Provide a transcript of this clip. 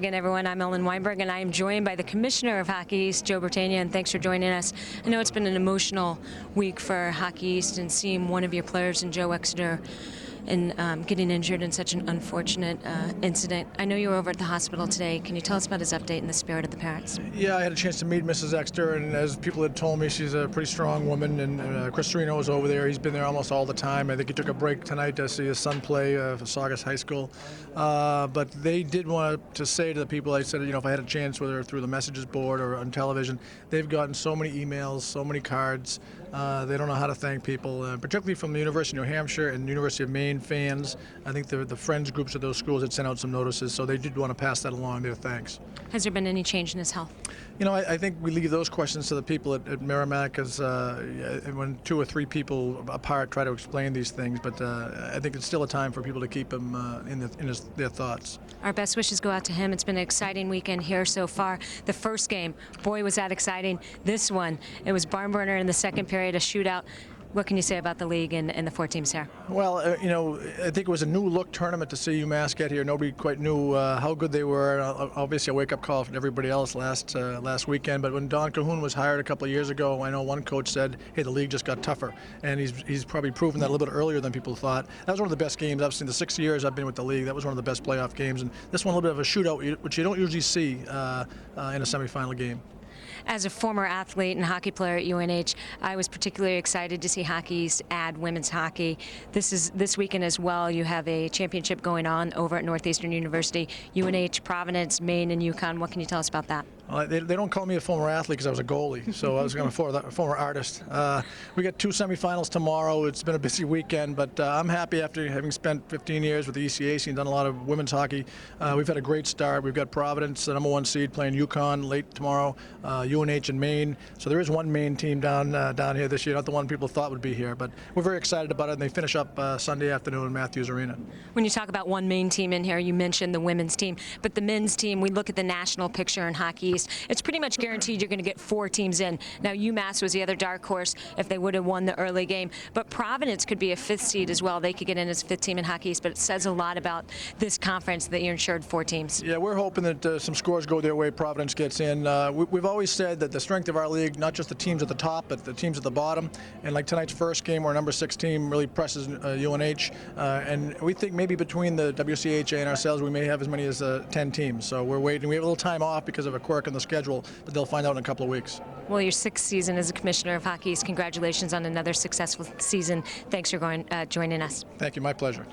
Again, everyone, I'm Ellen Weinberg, and I am joined by the Commissioner of Hockey East, Joe Bertagna, and thanks for joining us. I know it's been an emotional week for Hockey East, and seeing one of your players, in Joe Exeter, and getting injured in such an unfortunate incident. I know you were over at the hospital today. Can you tell us about his update and the spirit of the parents? Yeah, I had a chance to meet Mrs. Exeter, and as people had told me, she's a pretty strong woman, and Chris Serino was over there. He's been there almost all the time. I think he took a break tonight to see his son play for Saugus High School. But they did want to say to the people, I said, if I had a chance, whether through the messages board or on television, they've gotten so many emails, so many cards. They don't know how to thank people, particularly from the University of New Hampshire and University of Maine fans. I think the friends groups of those schools had sent out some notices, so they did want to pass that along, their thanks. Has there been any change in his health? I think we leave those questions to the people at Merrimack, as when two or three people apart try to explain these things, but I think it's still a time for people to keep him in their thoughts. Our best wishes go out to him. It's been an exciting weekend here so far. The first game, boy, was that exciting. This one, it was barn burner in the second period, a shootout. What can you say about the league and the 4 teams here? Well, I think it was a new-look tournament to see UMass get here. Nobody quite knew how good they were. Obviously, a wake-up call from everybody else last weekend. But when Don Cahoon was hired a couple of years ago, I know one coach said, hey, the league just got tougher. And he's probably proven that a little bit earlier than people thought. That was one of the best games I've seen. The 6 years I've been with the league, that was one of the best playoff games. And this one a little bit of a shootout, which you don't usually see in a semifinal game. As a former athlete and hockey player at UNH, I was particularly excited to see Hockey East add women's hockey. This weekend as well, you have a championship going on over at Northeastern University, UNH, Providence, Maine, and UConn. What can you tell us about that? They don't call me a former athlete because I was a goalie, so I was going to a former artist. We got 2 semifinals tomorrow. It's been a busy weekend, but I'm happy after having spent 15 years with the ECAC and done a lot of women's hockey. We've had a great start. We've got Providence, the #1 seed, playing UConn late tomorrow, UNH and Maine. So there is one Maine team down here this year, not the one people thought would be here, but we're very excited about it, and they finish up Sunday afternoon in Matthews Arena. When you talk about one Maine team in here, you mentioned the women's team, but the men's team, we look at the national picture in Hockey East, it's pretty much guaranteed you're going to get 4 teams in. Now, UMass was the other dark horse if they would have won the early game, but Providence could be a 5th seed as well. They could get in as 5th team in Hockey East, but it says a lot about this conference that you're insured 4 teams. Yeah, we're hoping that some scores go their way, Providence gets in. We've always said that the strength of our league, not just the teams at the top, but the teams at the bottom, and like tonight's first game where number 6 team really presses UNH, and we think maybe between the WCHA and ourselves we may have as many as 10 teams, so we're waiting. We have a little time off because of a quirk in the schedule, but they'll find out in a couple of weeks. Well, your 6th season as a Commissioner of Hockey East. Congratulations on another successful season. Thanks for joining us. Thank you. My pleasure.